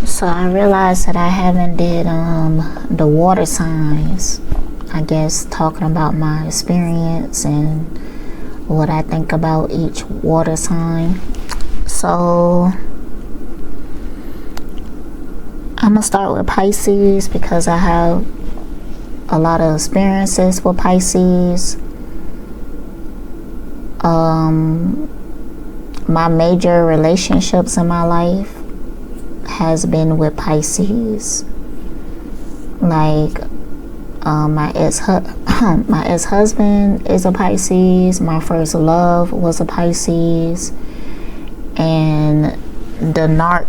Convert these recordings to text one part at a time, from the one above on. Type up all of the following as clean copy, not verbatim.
So I realized that I haven't did the water signs. I guess talking about my experience and what I think about each water sign. So I'm gonna start with Pisces because I have a lot of experiences with Pisces. My major relationships in my life has been with Pisces. Like my ex-husband is a Pisces. My first love was a Pisces, and the narc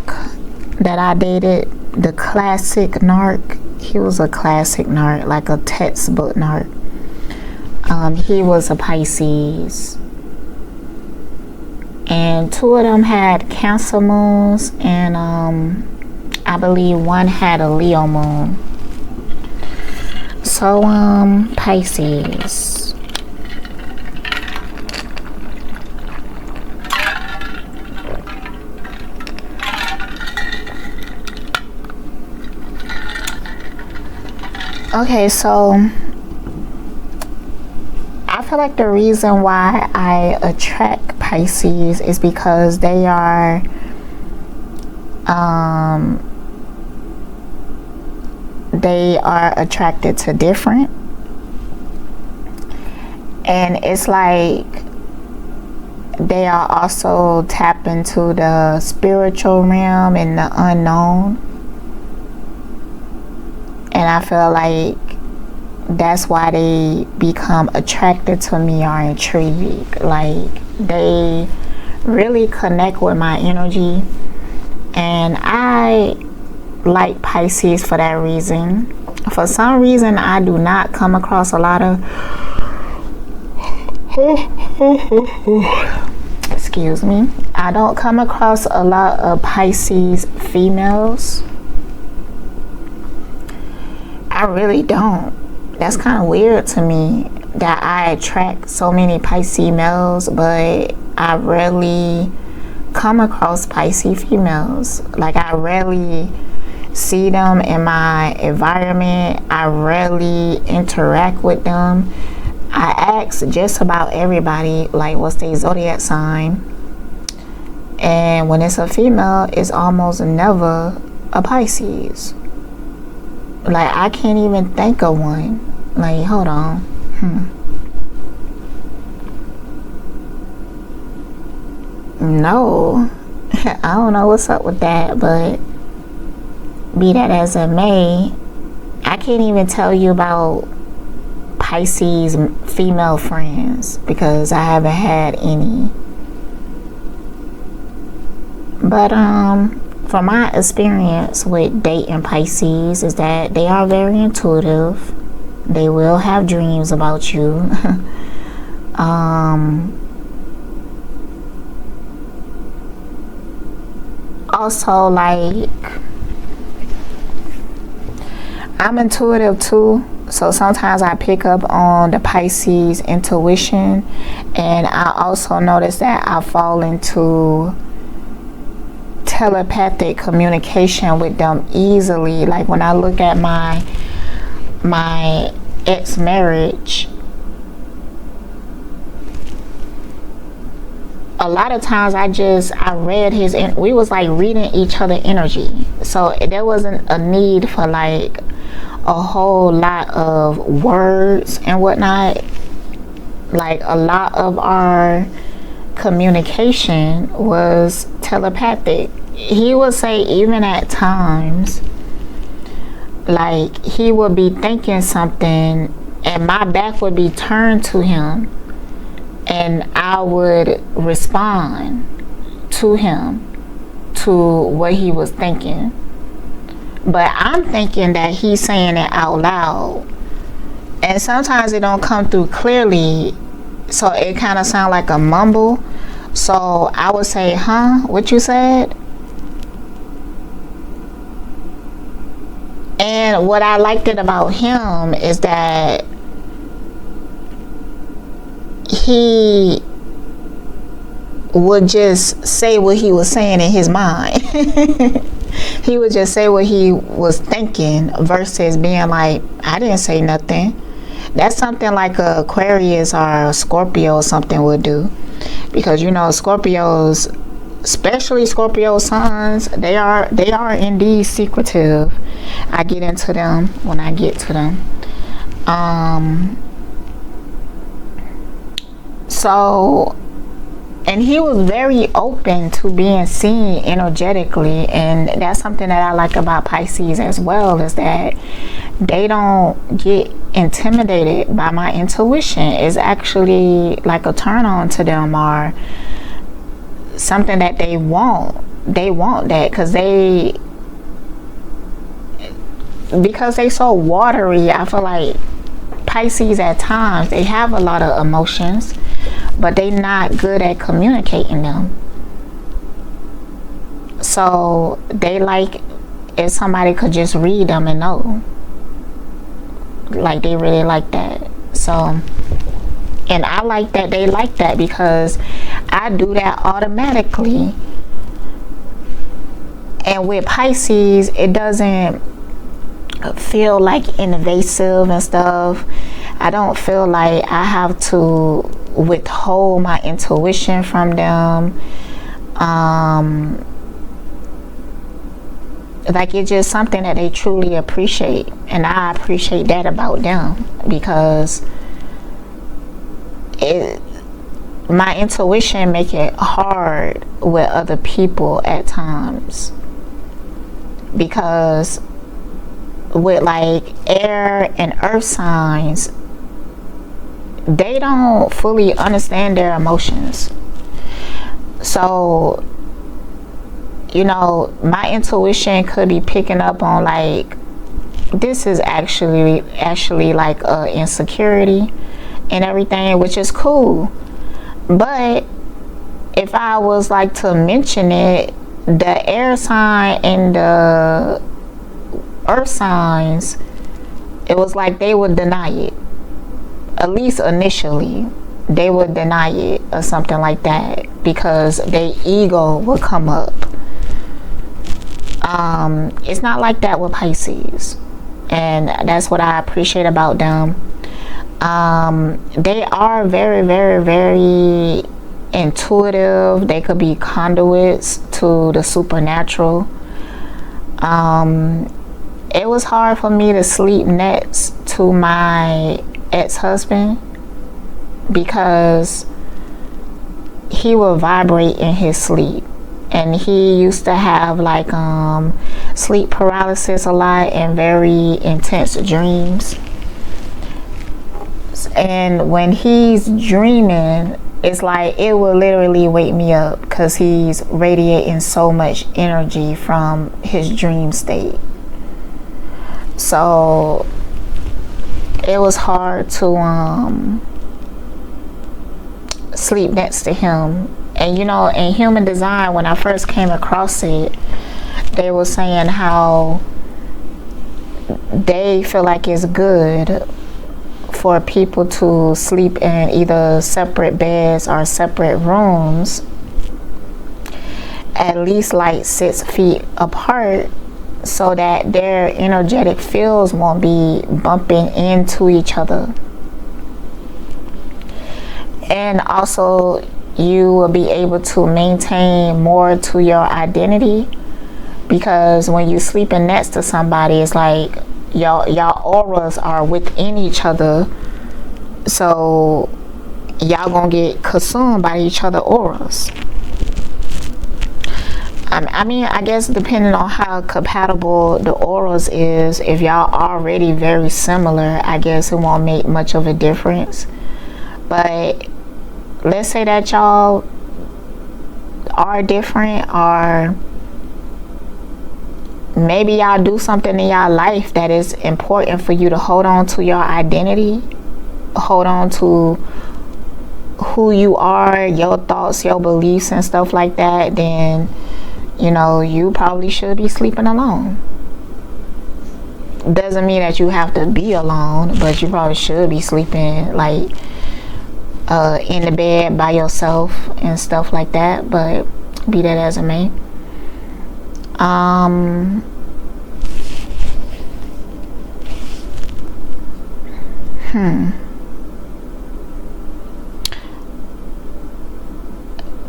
that I dated, the classic narc, he was a classic narc, like a textbook narc. He was a Pisces, and two of them had Cancer moons, and I believe one had a Leo moon. So Pisces. Okay, so I feel like the reason why I attract Pisces is because they are attracted to different, and it's like they are also tapped into the spiritual realm and the unknown, and I feel like that's why they become attracted to me or intrigued. Like they really connect with my energy, and I like Pisces for that reason. For some reason, I do not come across a lot of excuse me, I don't come across a lot of Pisces females. I really don't. That's kind of weird to me that I attract so many Pisces males, but I rarely come across Pisces females. Like I rarely see them in my environment. I rarely interact with them. I ask just about everybody, like, what's their zodiac sign? And when it's a female, it's almost never a Pisces. Like, I can't even think of one. Like, hold on. No. I don't know what's up with that, but be that as it may, I can't even tell you about Pisces female friends because I haven't had any. But from my experience with dating Pisces is that they are very intuitive. They will have dreams about you. Also, like, I'm intuitive too, so sometimes I pick up on the Pisces intuition, and I also notice that I fall into telepathic communication with them easily. Like when I look at my ex-marriage, a lot of times I read his, we was like reading each other energy, so there wasn't a need for like a whole lot of words and whatnot. Like a lot of our communication was telepathic. He would say even at times, like he would be thinking something and my back would be turned to him and I would respond to him to what he was thinking. But I'm thinking that he's saying it out loud, and sometimes it don't come through clearly, so it kind of sound like a mumble. So I would say, huh, what you said? And what I liked it about him is that he would just say what he was saying in his mind. He would just say what he was thinking versus being like, I didn't say nothing. That's something like a Aquarius or a Scorpio or something would do. Because you know, Scorpios, especially Scorpio sons, they are indeed secretive. I get into them when I get to them. So, and he was very open to being seen energetically, and that's something that I like about Pisces as well, is that they don't get intimidated by my intuition. It's actually like a turn on to them, or something that they want that because they so watery. I feel like Pisces at times, they have a lot of emotions, but they not good at communicating them. So they like if somebody could just read them and know. Like, they really like that. So, and I like that they like that, because I do that automatically. And with Pisces, it doesn't feel like invasive and stuff. I don't feel like I have to withhold my intuition from them. Like, it's just something that they truly appreciate, and I appreciate that about them, because my intuition make it hard with other people at times, because with like air and earth signs, they don't fully understand their emotions. So, you know, my intuition could be picking up on like, this is actually like insecurity and everything, which is cool. But if I was like to mention it, the air sign and the earth signs, it was like they would deny it. At least initially, they would deny it or something like that, because their ego would come up. It's not like that with Pisces, and that's what I appreciate about them. They are very, very, very intuitive. They could be conduits to the supernatural. It was hard for me to sleep next to my ex-husband, because he would vibrate in his sleep, and he used to have like sleep paralysis a lot and very intense dreams. And when he's dreaming, it's like it will literally wake me up, because he's radiating so much energy from his dream state. So it was hard to sleep next to him. And you know, in human design, when I first came across it, they were saying how they feel like it's good for people to sleep in either separate beds or separate rooms, at least like 6 feet apart, so that their energetic fields won't be bumping into each other. And also, you will be able to maintain more to your identity, because when you sleeping next to somebody, it's like y'all auras are within each other, so y'all gonna get consumed by each other auras. I mean, I guess depending on how compatible the auras is, if y'all already very similar, I guess it won't make much of a difference. But let's say that y'all are different, or maybe y'all do something in y'all life that is important for you to hold on to your identity, hold on to who you are, your thoughts, your beliefs and stuff like that, then you probably should be sleeping alone. Doesn't mean that you have to be alone, but you probably should be sleeping like in the bed by yourself and stuff like that. But be that as it may,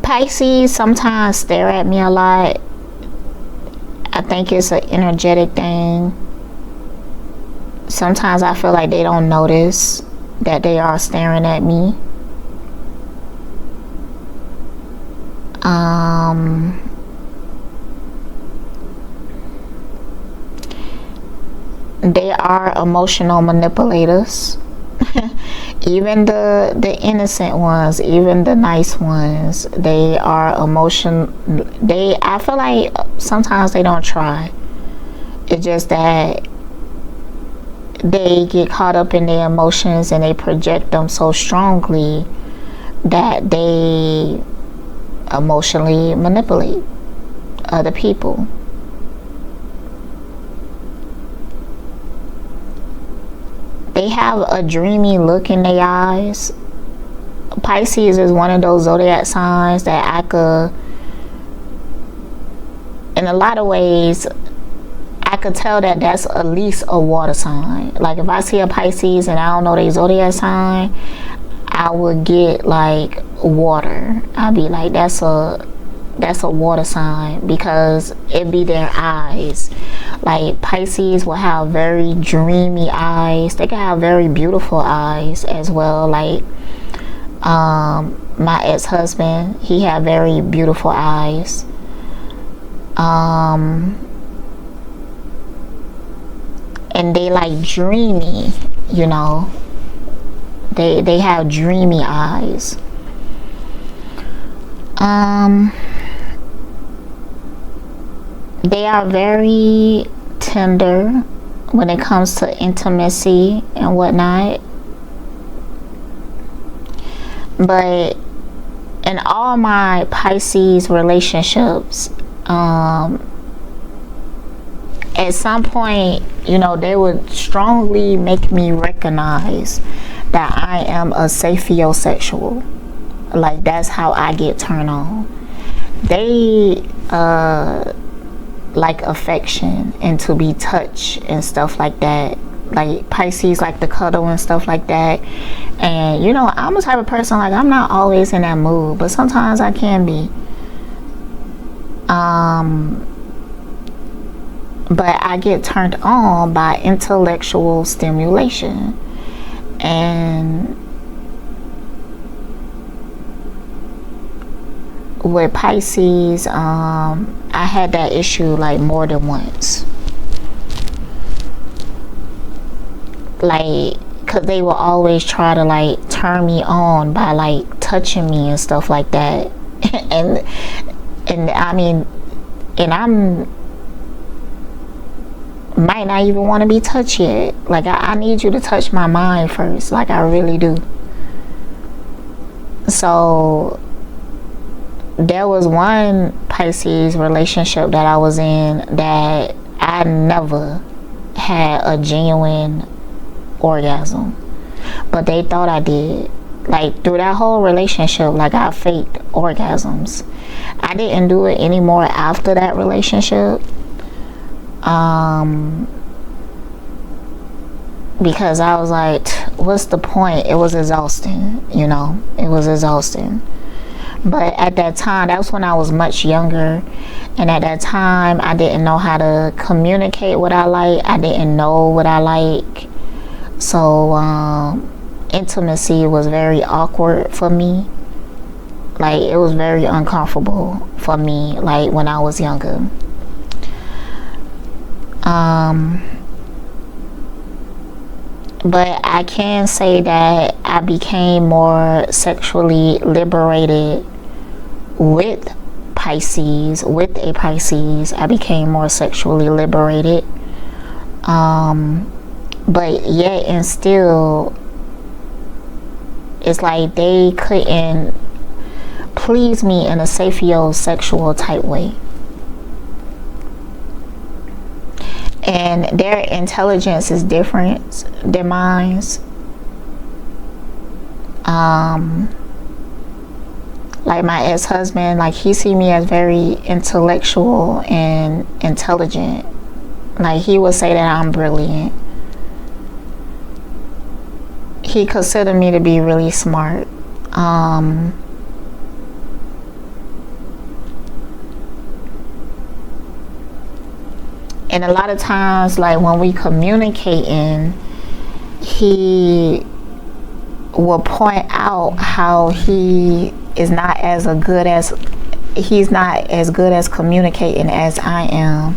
Pisces sometimes stare at me a lot. I think it's an energetic thing. Sometimes I feel like they don't notice that they are staring at me. They are emotional manipulators. Even the innocent ones, even the nice ones, they are I feel like sometimes they don't try. It's just that they get caught up in their emotions and they project them so strongly that they emotionally manipulate other people. They have a dreamy look in their eyes. Pisces is one of those zodiac signs that I could, in a lot of ways, I could tell that that's at least a water sign. Like if I see a Pisces and I don't know their zodiac sign, I would get like water. I'd be like, that's a water sign, because it be their eyes. Like Pisces will have very dreamy eyes. They can have very beautiful eyes as well. Like my ex-husband, he had very beautiful eyes. And they like dreamy, they have dreamy eyes. They are very tender when it comes to intimacy and whatnot. But in all my Pisces relationships, at some point, they would strongly make me recognize that I am a sapiosexual. Like that's how I get turned on. They like affection and to be touched and stuff like that. Like Pisces like to cuddle and stuff like that. And I'm a type of person, like I'm not always in that mood, but sometimes I can be. But I get turned on by intellectual stimulation. And with Pisces, I had that issue like more than once. Like, cause they will always try to like turn me on by like touching me and stuff like that. and I mean, and I'm might not even want to be touched yet. Like I need you to touch my mind first. Like I really do. So there was one Pisces relationship that I was in that I never had a genuine orgasm, but they thought I did. Like through that whole relationship, like I faked orgasms. I didn't do it anymore after that relationship, because I was like, what's the point? It was exhausting, it was exhausting. But at that time, that was when I was much younger, and at that time I didn't know how to communicate what I like. I didn't know what I like. So intimacy was very awkward for me. Like it was very uncomfortable for me, like when I was younger. But I can say that I became more sexually liberated with Pisces, with a Pisces, I became more sexually liberated. But yet and still, it's like they couldn't please me in a sapiosexual type way. And their intelligence is different than mine. Like my ex-husband, like he see me as very intellectual and intelligent. Like he would say that I'm brilliant. He considered me to be really smart. And a lot of times, like when we communicating, he will point out how he's not as good as communicating as I am,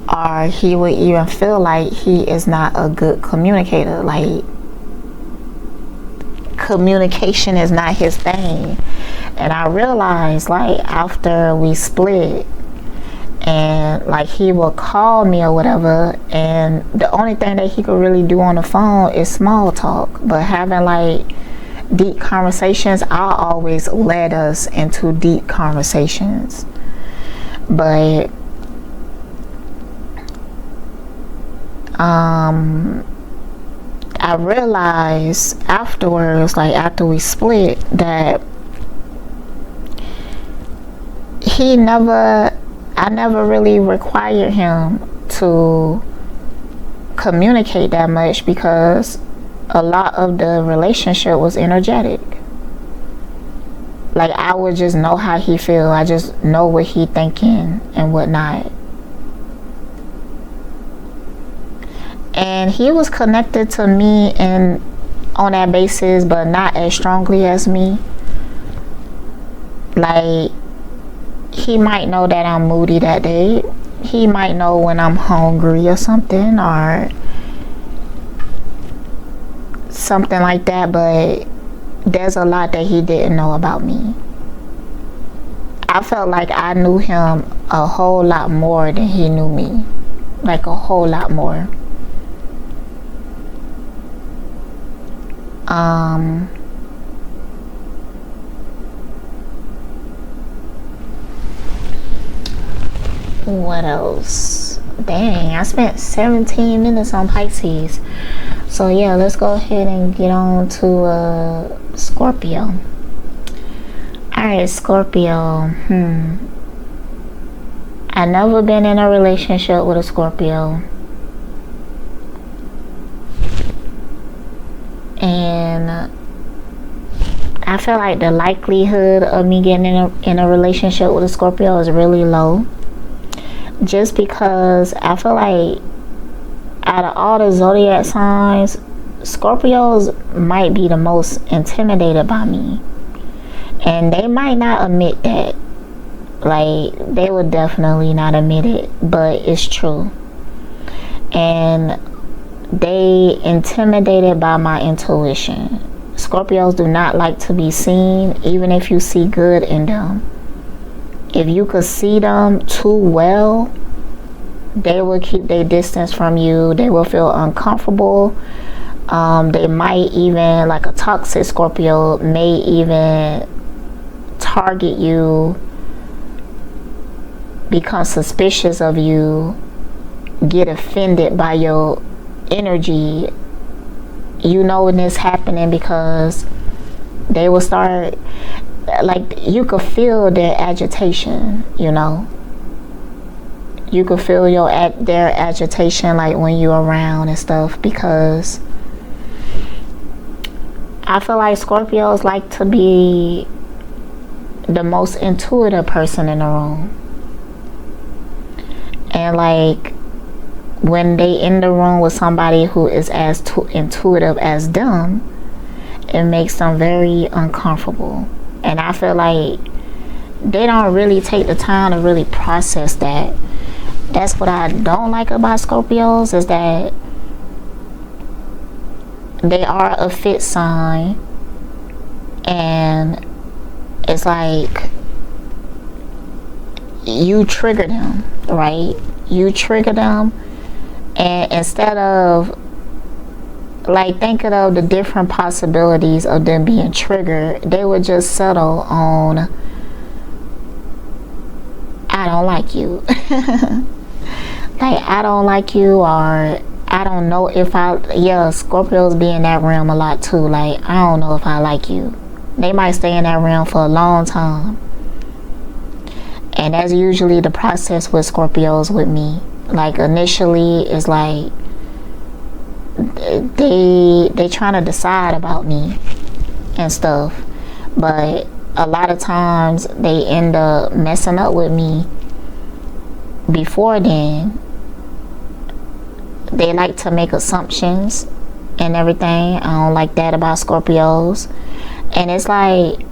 or he would even feel like he is not a good communicator. Like communication is not his thing. And I realized, like, after we split, and like he will call me or whatever, and the only thing that he could really do on the phone is small talk. But having like deep conversations, I always led us into deep conversations. But I realized afterwards, like after we split, that I never really required him to communicate that much, because a lot of the relationship was energetic. Like I would just know how he feel. I just know what he thinking and whatnot. And he was connected to me and on that basis, but not as strongly as me. Like he might know that I'm moody that day. He might know when I'm hungry or something, or something like that, but there's a lot that he didn't know about me. I felt like I knew him a whole lot more than he knew me. Like a whole lot more. What else? Dang, I spent 17 minutes on Pisces. So yeah, let's go ahead and get on to Scorpio. Alright, Scorpio. I never been in a relationship with a Scorpio. And I feel like the likelihood of me getting in a relationship with a Scorpio is really low. Just because I feel like out of all the zodiac signs, Scorpios might be the most intimidated by me. And they might not admit that. Like, they would definitely not admit it, but it's true. And they intimidated by my intuition. Scorpios do not like to be seen, even if you see good in them. If you could see them too well, they will keep their distance from you. They will feel uncomfortable. They might even, like a toxic Scorpio, may even target you, become suspicious of you, get offended by your energy. You know when this happening, because they will start, like, you could feel their agitation, you know. You could feel their agitation, like when you're around and stuff, because I feel like Scorpios like to be the most intuitive person in the room. And like when they in the room with somebody who is as intuitive as them, it makes them very uncomfortable. And I feel like they don't really take the time to really process that. That's what I don't like about Scorpios, is that they are a fit sign, and it's like you trigger them, right? You trigger them, and instead of like thinking of the different possibilities of them being triggered, they would just settle on, I don't like you. Like, I don't like you, or I don't know if Scorpios be in that realm a lot too. Like, I don't know if I like you. They might stay in that realm for a long time. And that's usually the process with Scorpios with me. Like, initially, it's like they trying to decide about me and stuff. But a lot of times, they end up messing up with me before then. They like to make assumptions and everything. I don't like that about Scorpios. And it's like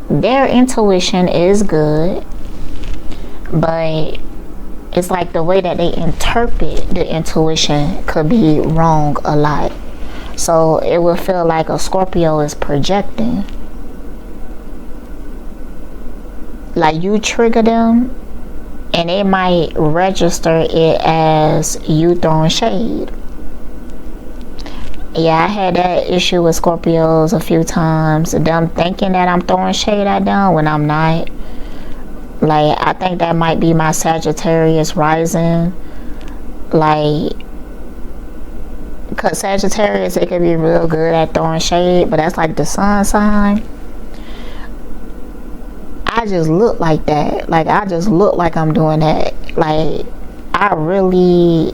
their intuition is good, but it's like the way that they interpret the intuition could be wrong a lot. So it will feel like a Scorpio is projecting. Like, you trigger them, and they might register it as you throwing shade. Yeah, I had that issue with Scorpios a few times. Them thinking that I'm throwing shade at them when I'm not. Like, I think that might be my Sagittarius rising. Like, because Sagittarius, it can be real good at throwing shade, but that's like the sun sign. I just look like that. Like, I just look like I'm doing that. Like, I really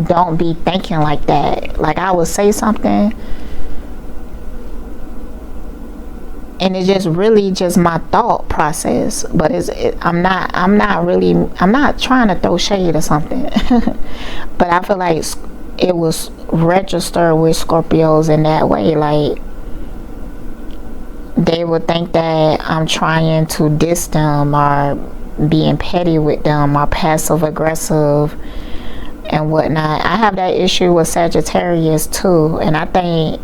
don't be thinking like that. Like, I would say something, and it's just really just my thought process. But I'm not trying to throw shade or something. But I feel like it was registered with Scorpios in that way. Like, they would think that I'm trying to diss them, or being petty with them, or passive aggressive and whatnot. I have that issue with Sagittarius too, and I think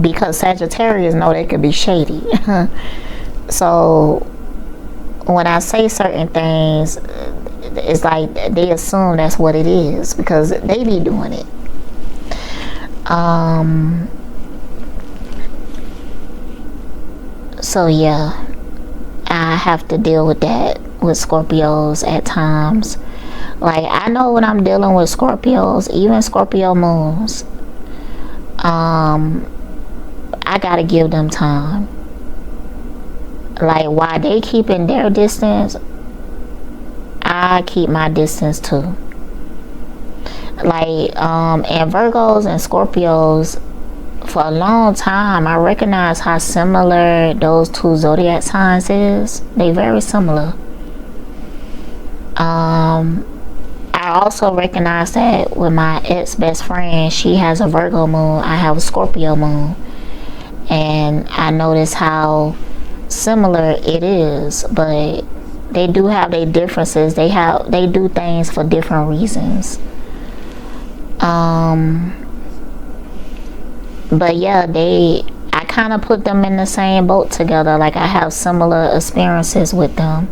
because Sagittarius know they could be shady. So when I say certain things, it's like they assume that's what it is because they be doing it. So yeah, I have to deal with that with Scorpios at times. Like, I know when I'm dealing with Scorpios, even Scorpio moons, I gotta give them time. Like, while they keeping their distance, I keep my distance too. Like, and Virgos and Scorpios, for a long time, I recognize how similar those two zodiac signs is. They very similar. I also recognize that with my ex-best friend. She has a Virgo moon, I have a Scorpio moon, and I notice how similar it is, but they do have their differences. They do things for different reasons. But yeah, I kind of put them in the same boat together. Like, I have similar experiences with them.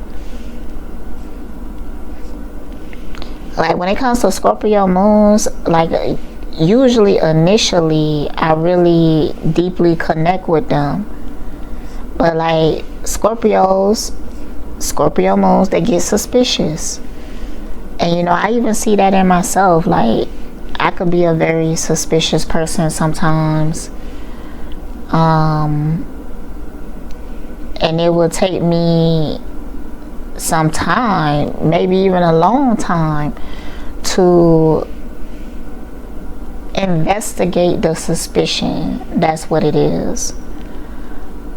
Like, when it comes to Scorpio moons, like, usually initially I really deeply connect with them. But like, Scorpio moons, they get suspicious. And you know, I even see that in myself. Like, I could be a very suspicious person sometimes. And it will take me some time, maybe even a long time, to investigate the suspicion. That's what it is.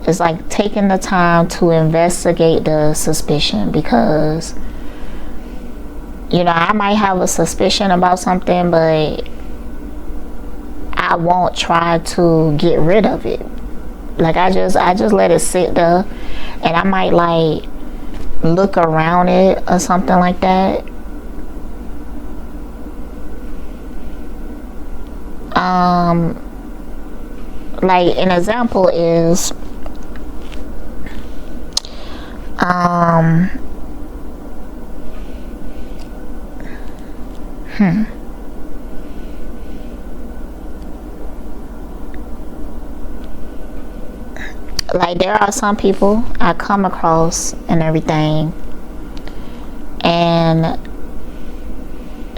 It's like taking the time to investigate the suspicion, because you know, I might have a suspicion about something, but I won't try to get rid of it. Like, I just let it sit there, and I might like look around it or something like that. like an example is um like there are some people I come across and everything, and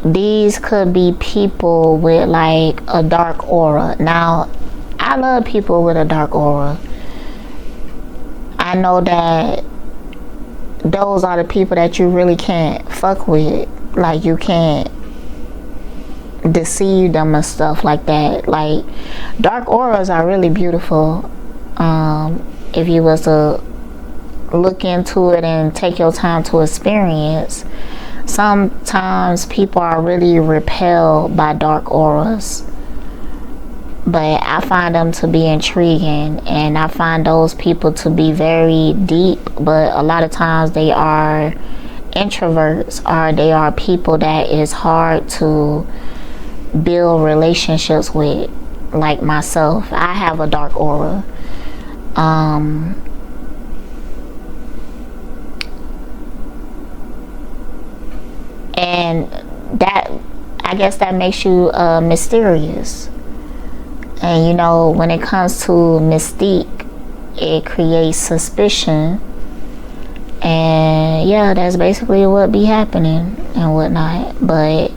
these could be people with like a dark aura. Now, I love people with a dark aura. I know that those are the people that you really can't fuck with. Like, you can't deceive them and stuff like that. Like, dark auras are really beautiful. If you was to look into it and take your time to experience, sometimes people are really repelled by dark auras, but I find them to be intriguing, and I find those people to be very deep, but a lot of times they are introverts, or they are people that is hard to build relationships with. Like myself, I have a dark aura. And that, I guess that makes you mysterious. And you know, when it comes to mystique, it creates suspicion. And yeah, that's basically what be happening and whatnot. But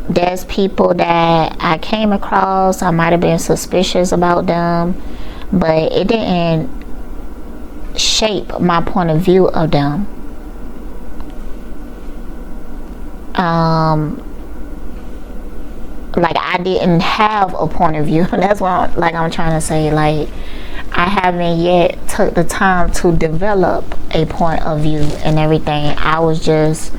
there's people that I came across, I might have been suspicious about them, but it didn't shape my point of view of them. Like, I didn't have a point of view. That's what I'm trying to say. Like, I haven't yet took the time to develop a point of view and everything. I was just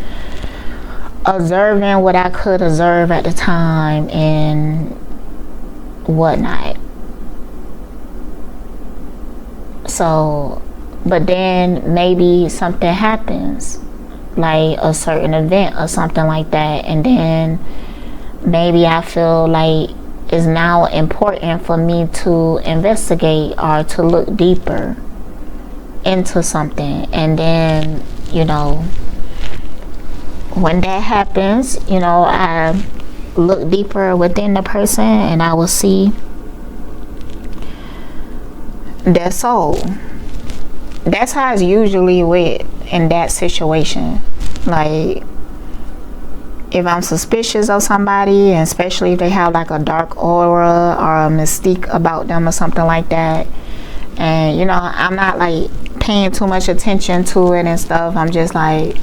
observing what I could observe at the time and whatnot. So, but then maybe something happens, like a certain event or something like that, and then maybe I feel like it's now important for me to investigate or to look deeper into something. And then, you know, when that happens, you know, I look deeper within the person and I will see their soul. That's how it's usually with in that situation. Like, if I'm suspicious of somebody, and especially if they have like a dark aura or a mystique about them or something like that, and you know, I'm not like paying too much attention to it and stuff, I'm just like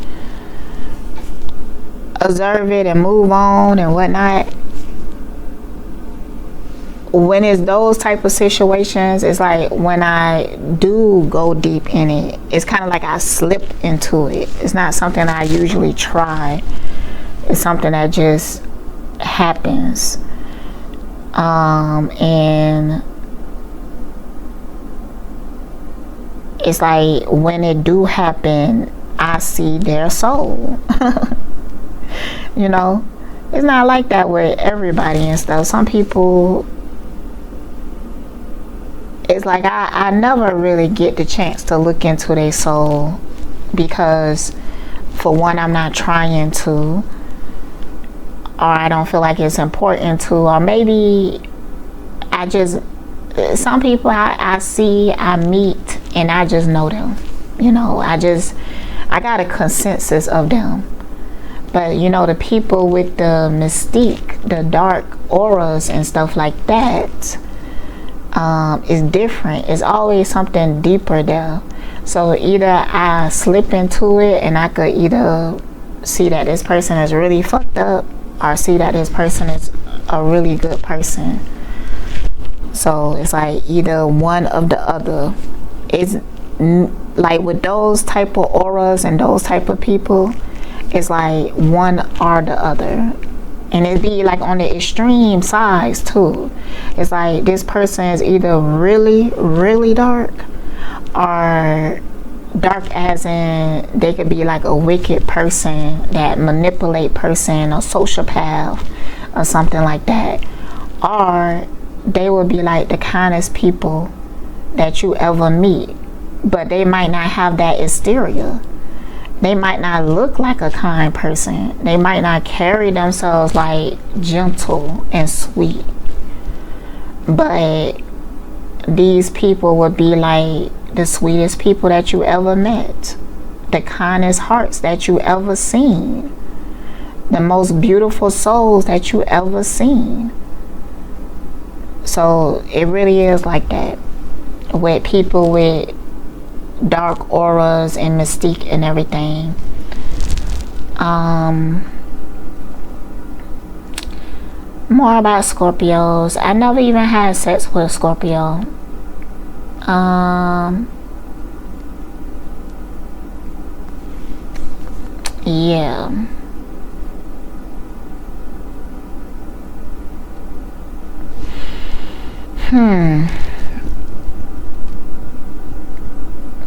observe it and move on and whatnot. When it's those type of situations, it's like when I do go deep in it, it's kind of like I slip into it. It's not something I usually try. It's something that just happens. And it's like when it do happen, I see their soul. You know, it's not like that with everybody and stuff. Some people, it's like I never really get the chance to look into their soul, because for one, I'm not trying to, or I don't feel like it's important to, or maybe I just, some people I see, I meet, and I just know them. You know, I got a consensus of them. But you know, the people with the mystique, the dark auras and stuff like that, is different. It's always something deeper there. So either I slip into it and I could either see that this person is really fucked up, or see that this person is a really good person. So it's like either one of the other. It's like with those type of auras and those type of people, it's like one or the other. And it'd be like on the extreme sides too. It's like this person is either really, really dark, or dark as in they could be like a wicked person that manipulate person, or sociopath or something like that. Or they will be like the kindest people that you ever meet, but they might not have that exterior. They might not look like a kind person. They might not carry themselves like gentle and sweet. But these people would be like the sweetest people that you ever met, the kindest hearts that you ever seen, the most beautiful souls that you ever seen. So it really is like that with people with dark auras and mystique and everything. More about Scorpios. I never even had sex with a Scorpio. Yeah.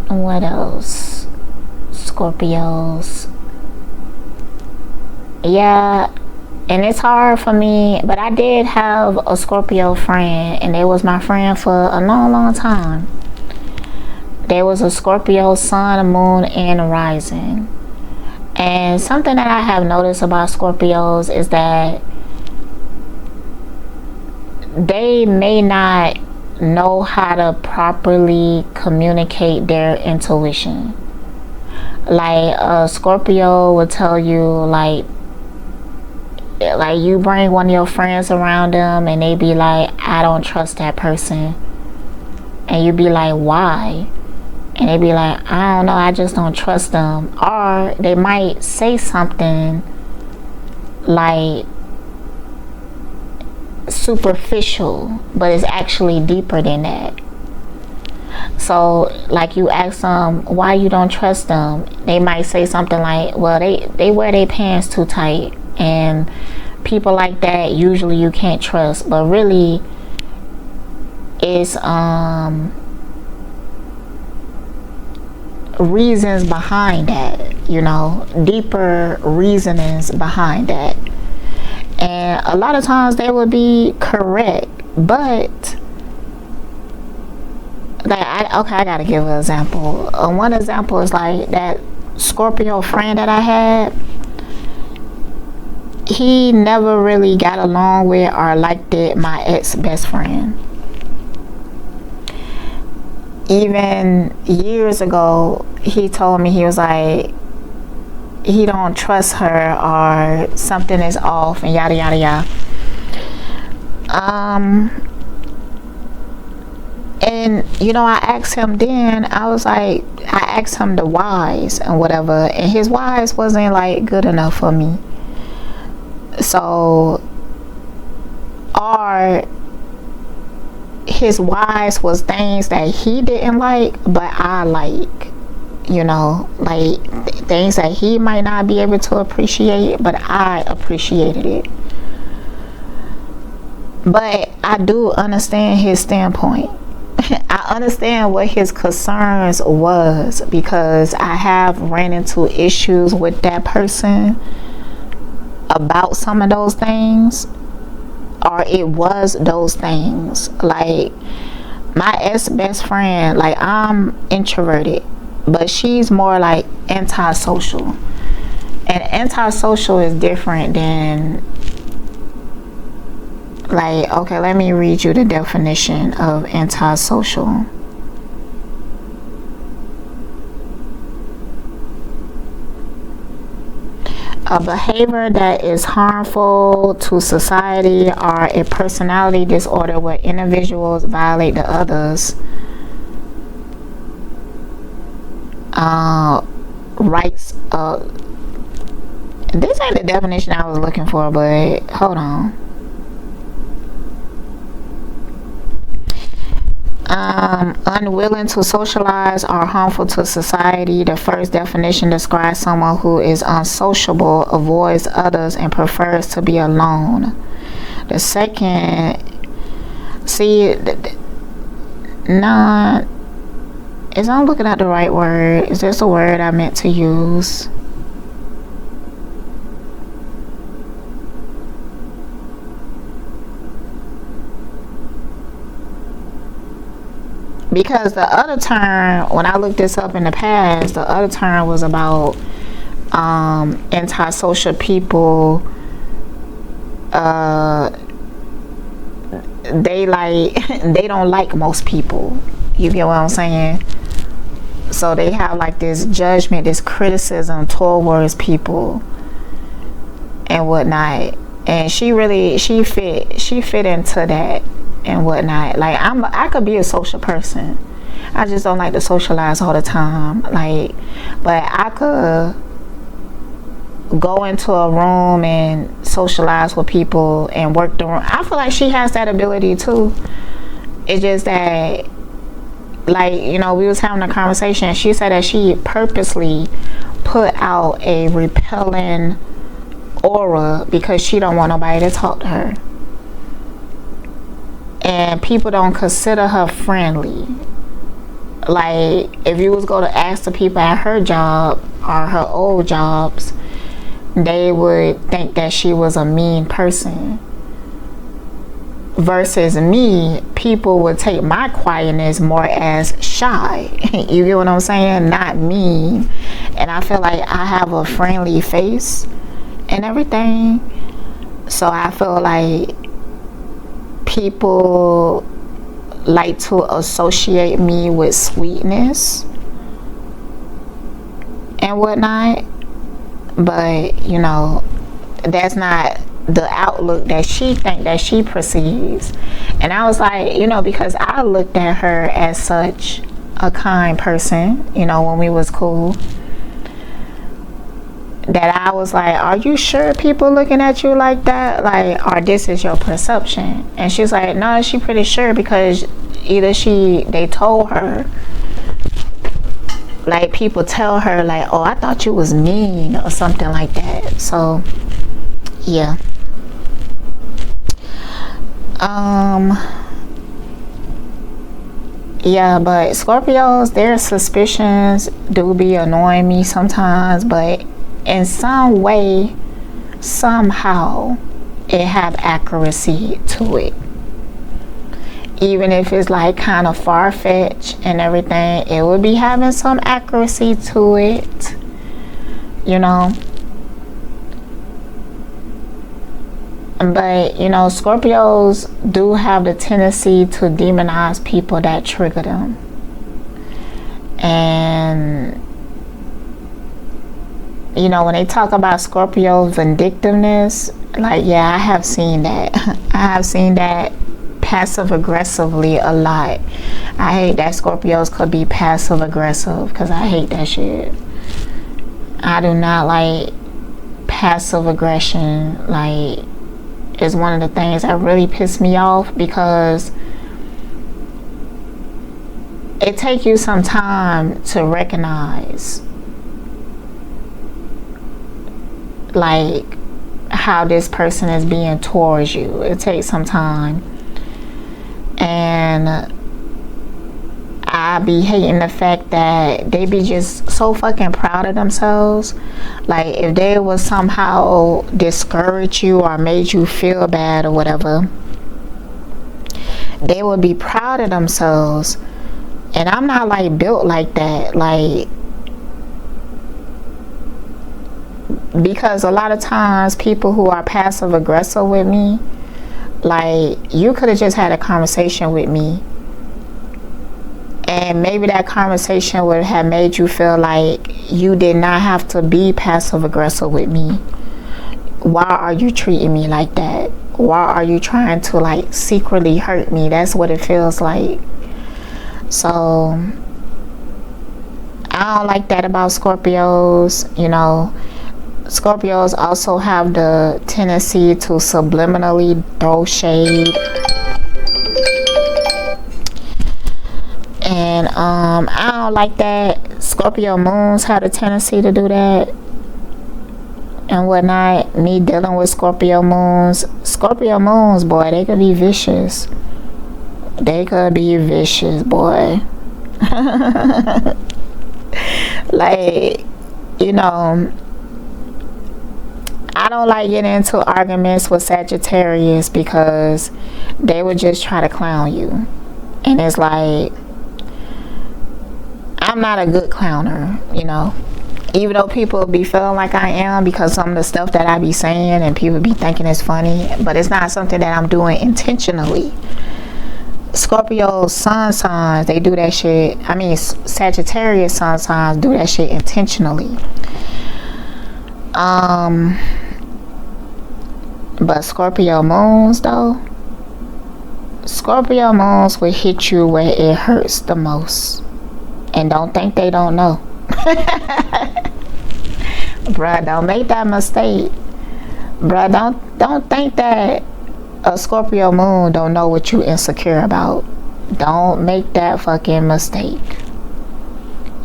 What else? Scorpios. Yeah, and it's hard for me, but I did have a Scorpio friend, and they was my friend for a long, long time. There was a Scorpio sun, moon, and rising. And something that I have noticed about Scorpios is that they may not know how to properly communicate their intuition. Like a Scorpio will tell you like you bring one of your friends around them and they be like, I don't trust that person. And you be like, why? And they be like, I don't know, I just don't trust them. Or they might say something like superficial, but it's actually deeper than that. So like you ask them why you don't trust them, they might say something like, well, they wear their pants too tight, and people like that usually you can't trust. But really it's reasons behind that, you know, deeper reasonings behind that. And a lot of times they would be correct, but like I gotta give an example. One example is like that Scorpio friend that I had. He never really got along with or liked it my ex best friend. Even years ago, he told me, he was like, he don't trust her or something is off and yada yada yada. And you know, I asked him then, I was like, I asked him the whys and whatever, and his whys wasn't like good enough for me. So, or his whys was things that he didn't like but I like, you know, like things that he might not be able to appreciate but I appreciated it. But I do understand his standpoint. I understand what his concerns was, because I have ran into issues with that person about some of those things, or it was those things. Like my ex best friend, like I'm introverted, but she's more like antisocial. And antisocial is different than like, okay, let me read you the definition of antisocial. A behavior that is harmful to society or a personality disorder where individuals violate the others' rights. This ain't the definition I was looking for, but hold on. Unwilling to socialize or harmful to society. The first definition describes someone who is unsociable, avoids others, and prefers to be alone. The second, not, is I'm looking at the right word? Is this a word I meant to use? because the other term, when I looked this up in the past, the other term was about antisocial people. They like they don't like most people. You get what I'm saying? So they have like this judgment, this criticism towards people and whatnot. And she fit into that and whatnot. Like I could be a social person. I just don't like to socialize all the time. Like, but I could go into a room and socialize with people and work the room. I feel like she has that ability too. It's just that, like, you know, we was having a conversation. She said that she purposely put out a repelling aura because she don't want nobody to talk to her. And people don't consider her friendly. Like, if you was going to ask the people at her job or her old jobs, they would think that she was a mean person. Versus me, people would take my quietness more as shy. You get what I'm saying? Not mean. And I feel like I have a friendly face and everything. So I feel like people like to associate me with sweetness and whatnot. But, you know, that's not the outlook that she think that she perceives. And I was like, you know, because I looked at her as such a kind person, you know, when we was cool, that I was like, are you sure people looking at you like that? Like, or this is your perception? And she's like, no, she pretty sure, because either they told her, like, people tell her like, oh, I thought you was mean or something like that. So yeah. Yeah, but Scorpios, their suspicions do be annoying me sometimes, but in some way, somehow, it have accuracy to it. Even if it's like kind of far-fetched and everything, it would be having some accuracy to it, you know. But, you know, Scorpios do have the tendency to demonize people that trigger them. And, you know, when they talk about Scorpio vindictiveness, like, yeah, I have seen that. I have seen that passive aggressively a lot. I hate that Scorpios could be passive aggressive, because I hate that shit. I do not like passive aggression. Like, is one of the things that really piss me off, because it takes you some time to recognize like how this person is being towards you. It takes some time. And I be hating the fact that they be just so fucking proud of themselves. Like, if they was somehow discourage you or made you feel bad or whatever, they would be proud of themselves. And I'm not like built like that. Like, because a lot of times people who are passive aggressive with me, like, you could have just had a conversation with me, and maybe that conversation would have made you feel like you did not have to be passive aggressive with me. Why are you treating me like that? Why are you trying to like secretly hurt me? That's what it feels like. So I don't like that about Scorpios. You know, Scorpios also have the tendency to subliminally throw shade. And I don't like that. Scorpio moons have a tendency to do that and whatnot. Me dealing with Scorpio moons, boy, they could be vicious. They could be vicious, boy. Like, you know, I don't like getting into arguments with Sagittarius because they would just try to clown you. And it's like, I'm not a good clowner, you know. Even though people be feeling like I am because some of the stuff that I be saying and people be thinking it's funny, but it's not something that I'm doing intentionally. Scorpio sun signs, they do that shit. I mean, Sagittarius sun signs do that shit intentionally. But Scorpio moons though, Scorpio moons will hit you where it hurts the most. And don't think they don't know. Bruh, don't make that mistake. Bruh, don't think that a Scorpio moon don't know what you insecure about. Don't make that fucking mistake.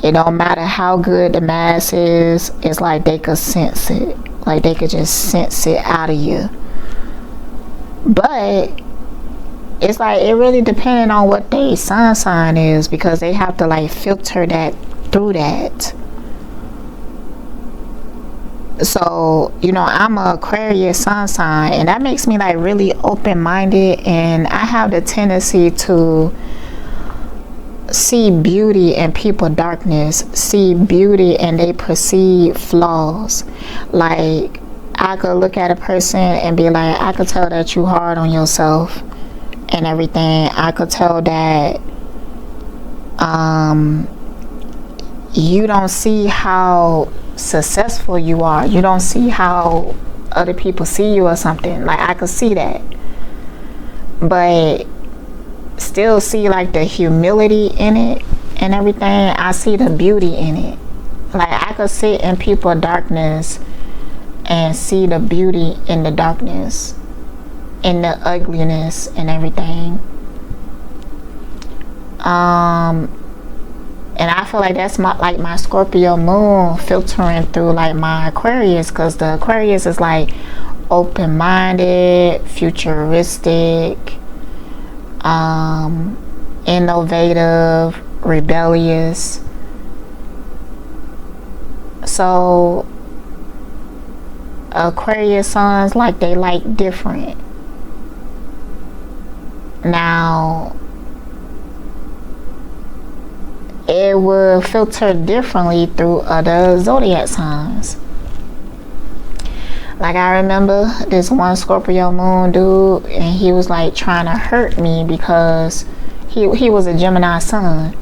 It don't matter how good the mask is. It's like they could sense it. Like they could just sense it out of you. But it's like it really depending on what their sun sign is, because they have to like filter that through that. So, you know, I'm a Aquarius sun sign, and that makes me like really open-minded, and I have the tendency to see beauty in people's darkness, see beauty in they perceived flaws. Like I could look at a person and be like, I could tell that you hard on yourself and everything. I could tell that you don't see how successful you are. You don't see how other people see you or something. Like I could see that, but still see like the humility in it and everything. I see the beauty in it. Like I could sit in people's darkness and see the beauty in the darkness, in the ugliness and everything. And I feel like that's my Scorpio moon filtering through like my Aquarius, because the Aquarius is like open-minded, futuristic, innovative, rebellious. So Aquarius suns, like they like different. Now it will filter differently through other zodiac signs. Like I remember this one Scorpio moon dude, and he was like trying to hurt me because he was a Gemini sun.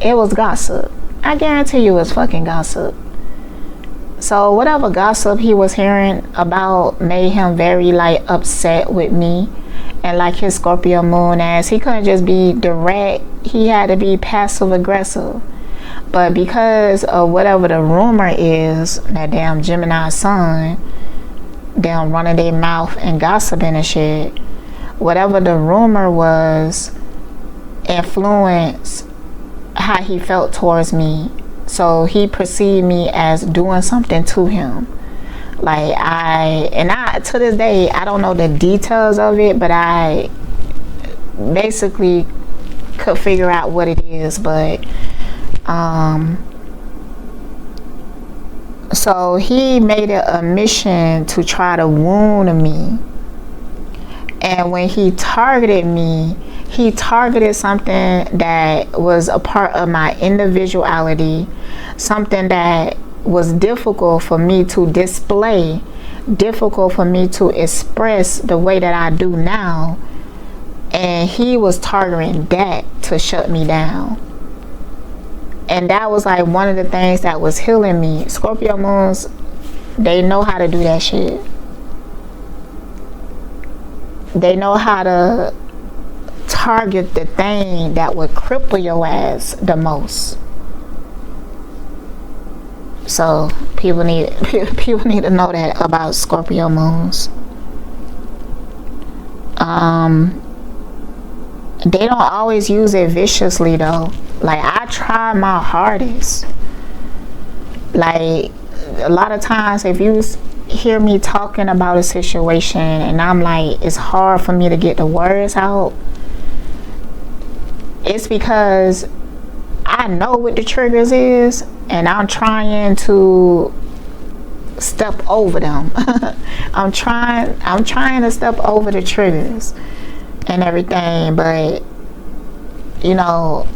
It was gossip. I guarantee you it was fucking gossip. So whatever gossip he was hearing about made him very like upset with me. And like his Scorpio moon ass, he couldn't just be direct. He had to be passive aggressive. But because of whatever the rumor is, that damn Gemini sun, them running their mouth and gossiping and shit, whatever the rumor was influenced how he felt towards me. So he perceived me as doing something to him. Like I to this day, I don't know the details of it, but I basically could figure out what it is. But so he made it a mission to try to wound me. And when he targeted me, he targeted something that was a part of my individuality, something that was difficult for me to display, difficult for me to express the way that I do now. And he was targeting that to shut me down. And that was like one of the things that was healing me. Scorpio moons, they know how to do that shit. They know how to target the thing that would cripple your ass the most. So people need to know that about Scorpio moons. They don't always use it viciously though. Like I try my hardest. Like a lot of times if you hear me talking about a situation and I'm like, it's hard for me to get the words out, it's because I know what the triggers is and I'm trying to step over them. I'm trying to step over the triggers and everything, but you know,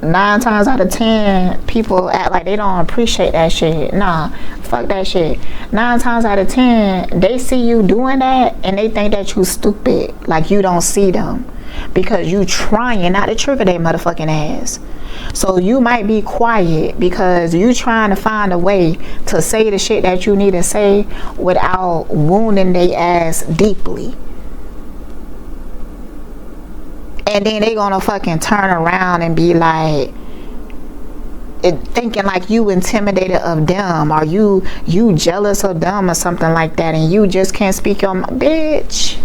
9 times out of 10 people act like they don't appreciate that shit. Nah, fuck that shit. 9 times out of 10 they see you doing that and they think that you stupid, like you don't see them, because you trying not to trigger their motherfucking ass. So you might be quiet because you trying to find a way to say the shit that you need to say without wounding their ass deeply. And then they gonna fucking turn around and be like, thinking like you intimidated of them, or you jealous of them or something like that, and you just can't speak your bitch.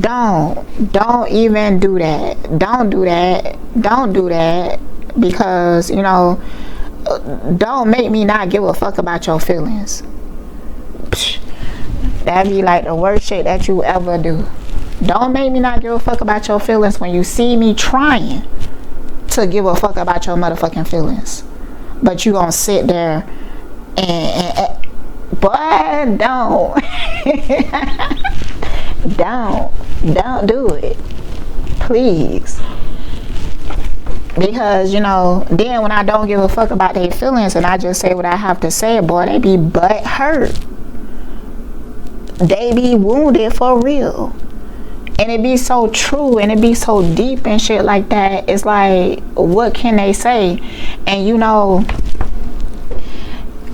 Don't even do that. Don't do that, because you know, don't make me not give a fuck about your feelings. That'd be like the worst shit that you ever do. Don't make me not give a fuck about your feelings when you see me trying to give a fuck about your motherfucking feelings. But you gonna sit there and boy, don't. Don't do it. Please. Because, you know, then when I don't give a fuck about their feelings and I just say what I have to say, boy, they be butt hurt. They be wounded for real. And it be so true and it be so deep and shit like that. It's like, what can they say? And you know,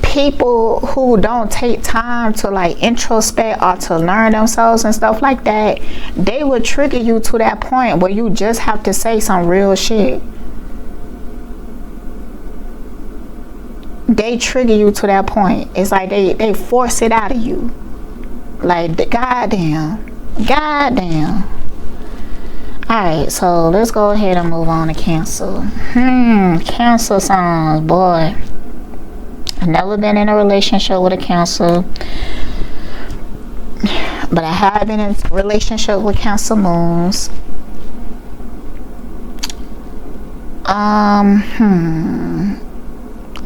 people who don't take time to like introspect or to learn themselves and stuff like that, they will trigger you to that point where you just have to say some real shit. They trigger you to that point. It's like they force it out of you. Like, goddamn. Alright, so let's go ahead and move on to Cancer. Cancer signs, boy. I've never been in a relationship with a Cancer, but I have been in a relationship with Cancer moons.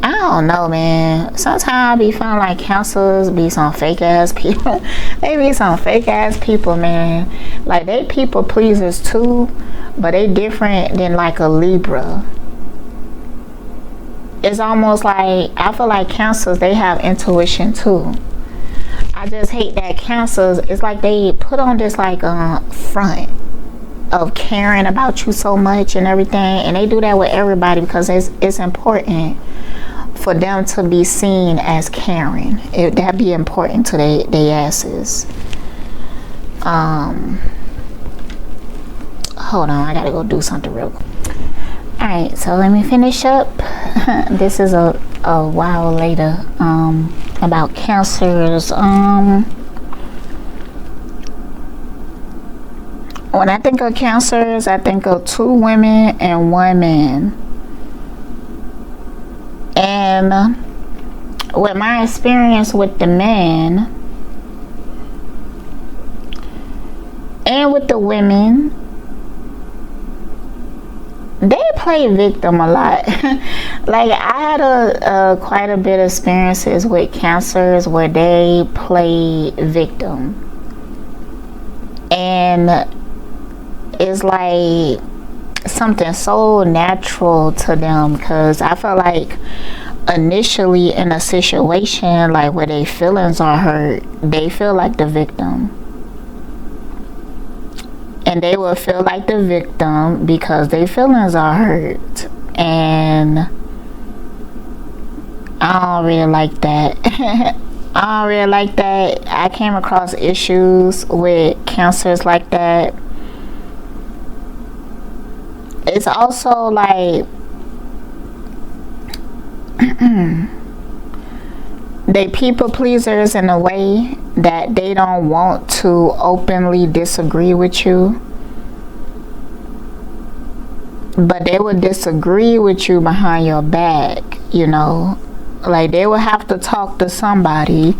I don't know, man. Sometimes I be feeling like Cancers be some fake ass people. They be some fake ass people, man. Like, they people pleasers too, but they different than like a Libra. It's almost like, I feel like Cancers, they have intuition too. I just hate that Cancers, it's like they put on this like front of caring about you so much and everything, and they do that with everybody because it's important for them to be seen as caring. That'd be important to they asses. Hold on, I gotta go do something real quick. Alright, so let me finish up. This is a while later, about Cancers. When I think of Cancers, I think of 2 women and 1 man. And with my experience with the man and with the women, they play victim a lot. Like, I had quite a bit of experiences with Cancers where they play victim, and it's like something so natural to them, because I feel like initially in a situation like where their feelings are hurt, they feel like the victim, and they will feel like the victim because their feelings are hurt. And I don't really like that. I don't really like that. I came across issues with Cancers like that. It's also like they people pleasers in a way that they don't want to openly disagree with you, but they would disagree with you behind your back, you know. Like, they would have to talk to somebody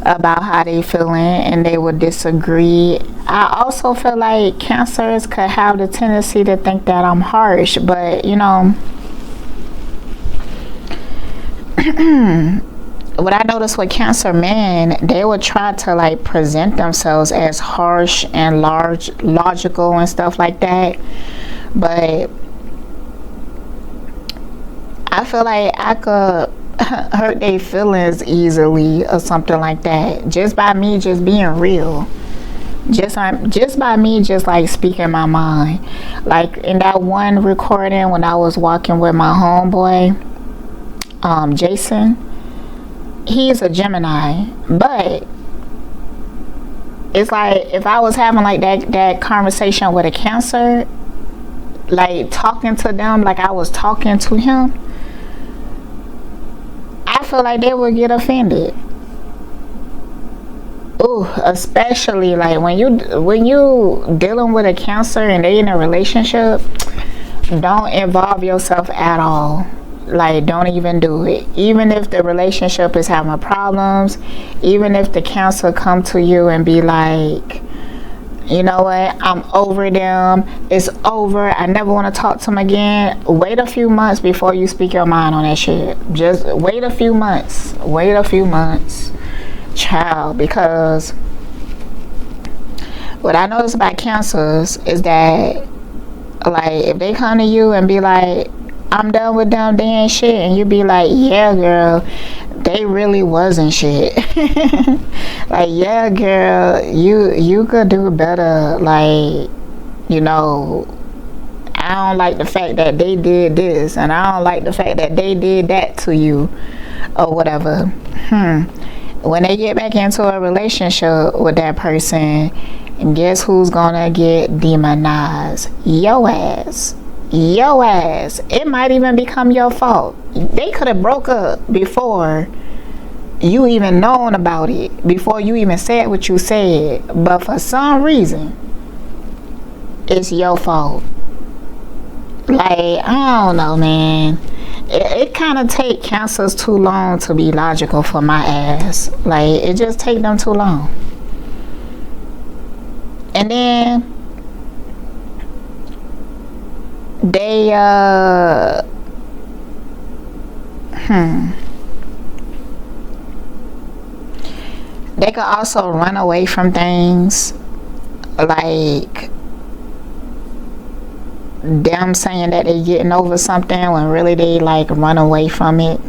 about how they feeling and they would disagree. I also feel like Cancers could have the tendency to think that I'm harsh, but you know, what I noticed with Cancer men, they would try to like present themselves as harsh and logical and stuff like that, but I feel like I could hurt their feelings easily or something like that, just by me just being real. Just by me just like speaking my mind. Like in that one recording when I was walking with my homeboy, Jason, he's a Gemini, but it's like if I was having like that conversation with a Cancer, like talking to them like I was talking to him, I feel like they would get offended. Ooh, especially like when you dealing with a Cancer and they in a relationship, don't involve yourself at all. Like, don't even do it. Even if the relationship is having problems, even if the Cancer come to you and be like, you know what, I'm over them, it's over, I never want to talk to them again. Wait a few months before you speak your mind on that shit. Just wait a few months. Wait a few months, child. Because what I notice about Cancers is that, like, if they come to you and be like, I'm done with them, they ain't shit, and you be like, yeah girl, they really wasn't shit. Like, yeah girl, you could do better. Like, you know, I don't like the fact that they did this, and I don't like the fact that they did that to you, or whatever. When they get back into a relationship with that person, and guess who's gonna get demonized? Your ass. Your ass. It might even become your fault. They could have broke up before you even known about it, before you even said what you said, but for some reason it's your fault. Like, I don't know, man. It kind of take Cancers too long to be logical for my ass. Like, it just take them too long. And then they they could also run away from things, like them saying that they getting over something when really they like run away from it.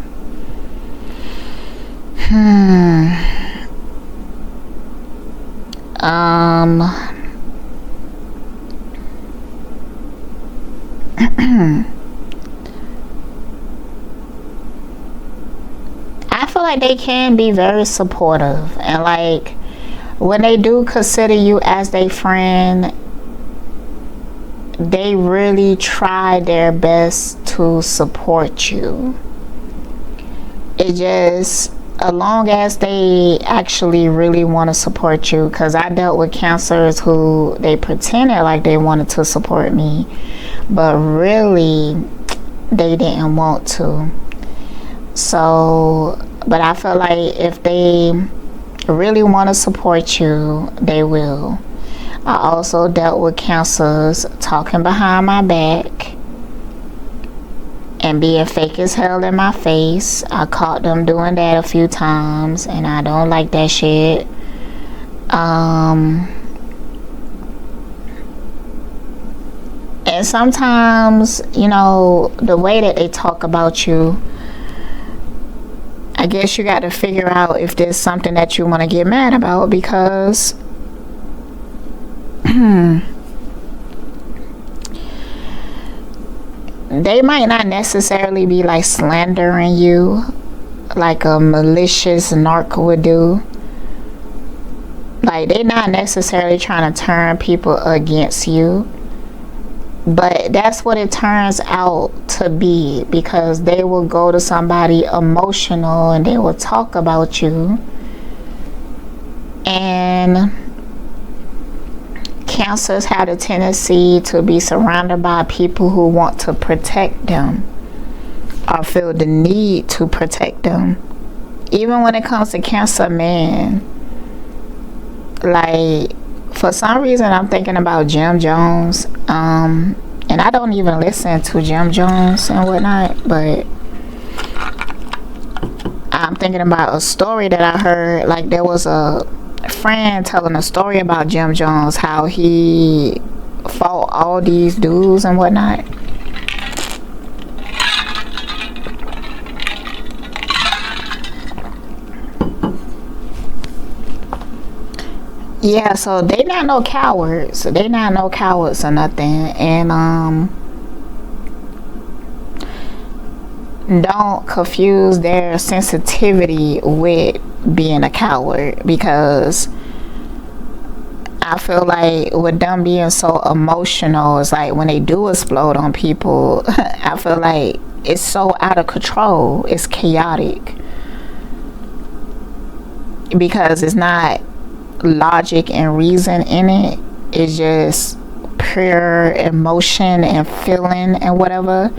I feel like they can be very supportive, and like when they do consider you as their friend, they really try their best to support you. It just, as long as they actually really want to support you, because I dealt with Cancers who they pretended like they wanted to support me, but really they didn't want to. So, but I feel like if they really want to support you, they will. I also dealt with Cancers talking behind my back and being fake as hell in my face. I caught them doing that a few times, and I don't like that shit. And sometimes, you know, the way that they talk about you, I guess you got to figure out if there's something that you want to get mad about, because they might not necessarily be like slandering you like a malicious narc would do. Like, they're not necessarily trying to turn people against you, but that's what it turns out to be, because they will go to somebody emotional and they will talk about you. And Cancers have a tendency to be surrounded by people who want to protect them or feel the need to protect them. Even when it comes to Cancer men, like, for some reason I'm thinking about Jim Jones, and I don't even listen to Jim Jones and whatnot, but I'm thinking about a story that I heard. Like, there was a friend telling a story about Jim Jones, how he fought all these dudes and whatnot. Yeah, so they not no cowards. They not no cowards or nothing. And don't confuse their sensitivity with being a coward, because I feel like with them being so emotional, it's like when they do explode on people, I feel like it's so out of control. It's chaotic because it's not logic and reason in it. It's just pure emotion and feeling and whatever.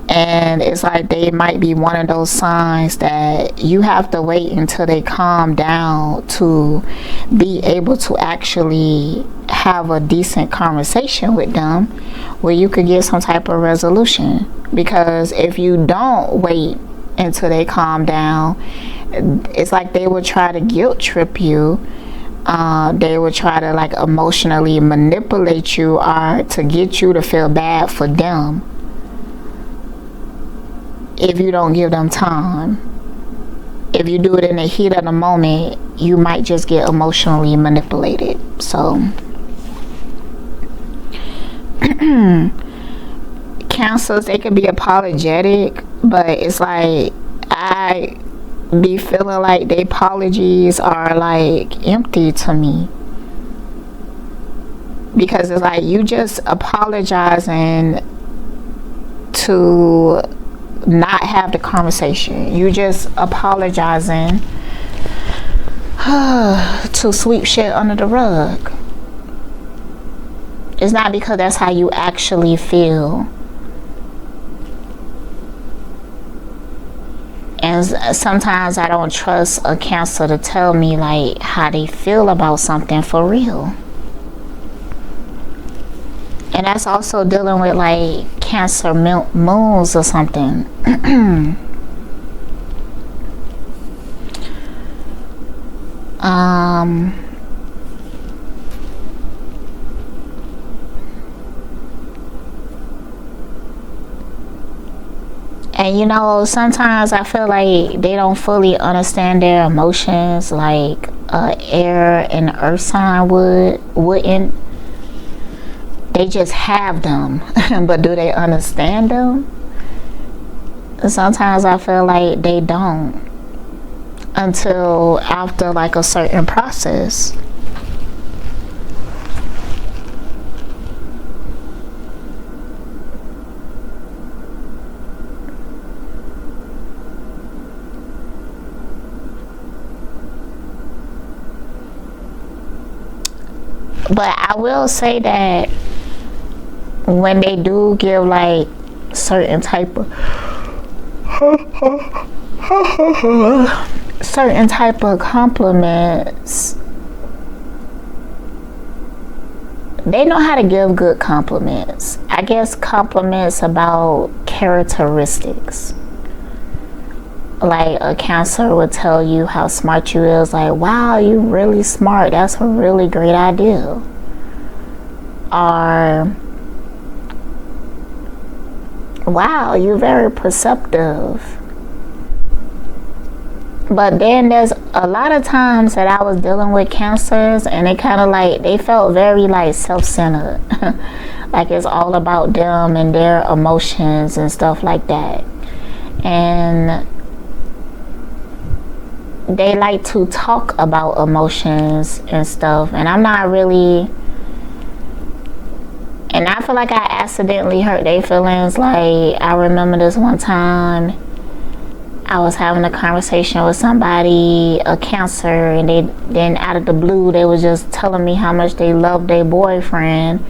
And it's like they might be one of those signs that you have to wait until they calm down to be able to actually have a decent conversation with them where you could get some type of resolution. Because if you don't wait until they calm down, it's like they will try to guilt trip you. They will try to like emotionally manipulate you or to get you to feel bad for them if you don't give them time. If you do it in the heat of the moment, you might just get emotionally manipulated. So cancers, they can be apologetic, but it's like I be feeling like their apologies are like empty to me, because it's like you just apologizing to not have the conversation. You just apologizing to sweep shit under the rug. It's not because that's how you actually feel. And sometimes I don't trust a Cancer to tell me like how they feel about something for real. And that's also dealing with like Cancer moons or something. And you know, sometimes I feel like they don't fully understand their emotions like air and earth sign wouldn't. They just have them, but do they understand them? Sometimes I feel like they don't until after like a certain process. But I will say that when they do give like certain type of compliments, they know how to give good compliments. I guess compliments about characteristics. Like a Cancer would tell you how smart you is, like, wow, you really smart, that's a really great idea. Or, wow, you're very perceptive. But then there's a lot of times that I was dealing with Cancers and they kind of like, they felt very like self-centered. Like it's all about them and their emotions and stuff like that. And they like to talk about emotions and stuff, and I'm not really, and I feel like I accidentally hurt their feelings. Like I remember this one time I was having a conversation with somebody, a Cancer, and they then out of the blue they was just telling me how much they loved their boyfriend,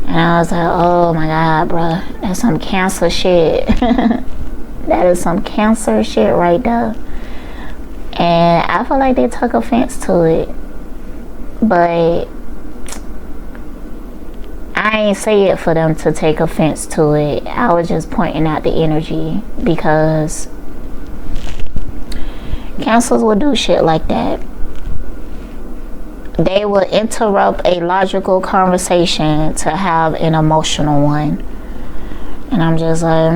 and I was like, oh my god, bruh, that's some Cancer shit. That is some Cancer shit right there. And I feel like they took offense to it, but I ain't say it for them to take offense to it. I was just pointing out the energy, because Cancers will do shit like that. They will interrupt a logical conversation to have an emotional one, and I'm just like,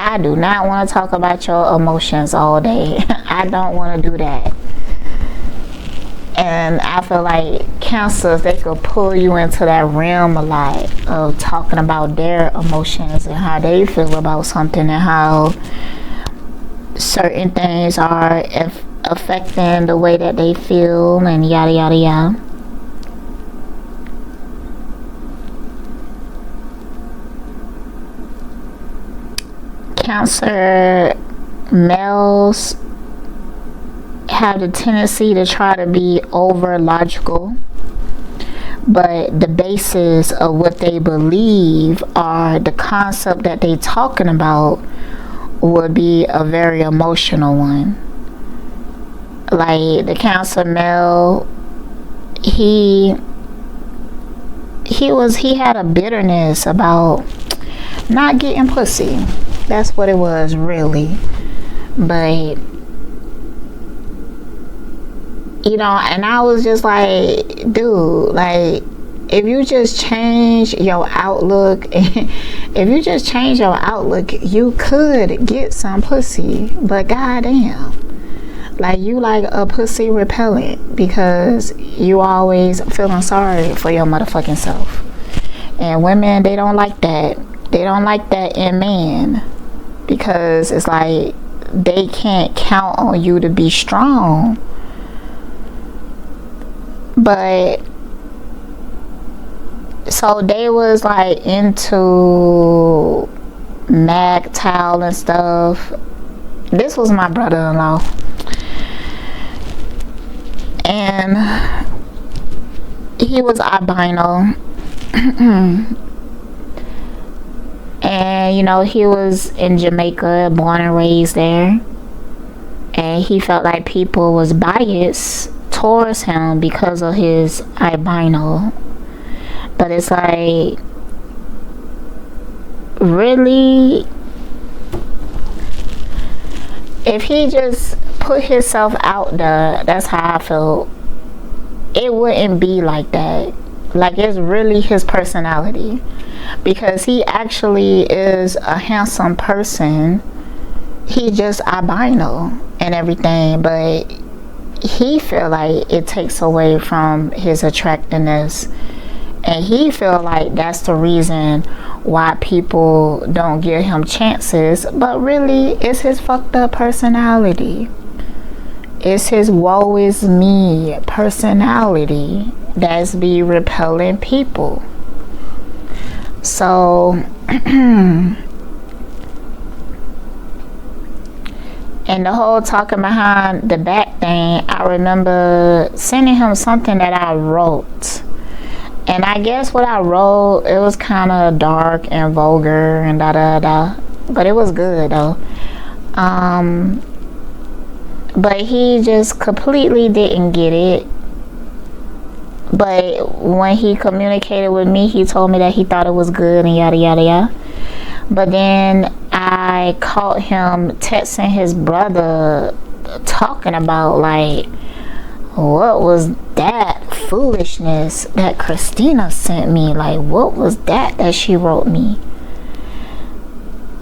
I do not want to talk about your emotions all day. I don't want to do that. And I feel like cancers, they could pull you into that realm a lot of talking about their emotions and how they feel about something and how certain things are affecting the way that they feel and yada yada yada. Cancer males have the tendency to try to be over logical, but the basis of what they believe or the concept that they talking about would be a very emotional one. Like the Cancer male, he had a bitterness about not getting pussy. That's what it was, really. But you know, and I was just like, dude, like, if you just change your outlook, you could get some pussy. But goddamn, like, you like a pussy repellent because you always feeling sorry for your motherfucking self. And women, they don't like that. They don't like that in men because it's like they can't count on you to be strong. But so they was like into MGTOW and stuff. This was my brother-in-law, and he was albino. And you know, he was in Jamaica, born and raised there, and he felt like people was biased towards him because of his albino. But it's like, really, if he just put himself out there, that's how I felt, it wouldn't be like that. Like, it's really his personality, because he actually is a handsome person. He just albino and everything, but he feel like it takes away from his attractiveness, and he feel like that's the reason why people don't give him chances. But really, it's his fucked up personality. It's his woe is me personality that's be repelling people. So and the whole talking behind the back thing, I remember sending him something that I wrote. And I guess what I wrote, it was kind of dark and vulgar and da-da-da. But it was good, though. But he just completely didn't get it. But when he communicated with me, he told me that he thought it was good and yada, yada, yada. But then I caught him texting his brother talking about, like, what was that foolishness that Christina sent me? Like, what was that she wrote me?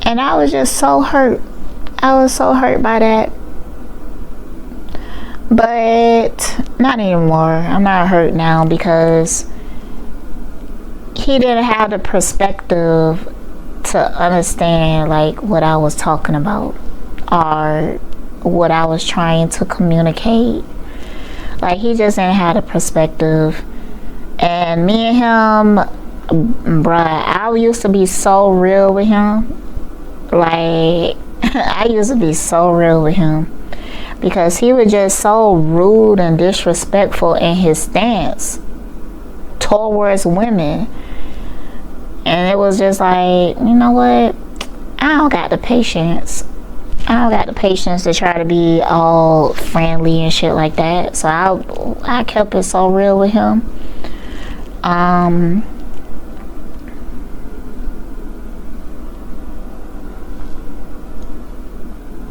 And I was just so hurt. I was so hurt by that. But not anymore. I'm not hurt now because he didn't have the perspective to understand, like, what I was talking about or what I was trying to communicate. Like, he just didn't have the perspective. And me and him, bruh, I used to be so real with him. Like, I used to be so real with him because he was just so rude and disrespectful in his stance towards women. And it was just like, you know what? I don't got the patience. I don't got the patience to try to be all friendly and shit like that. So I kept it so real with him.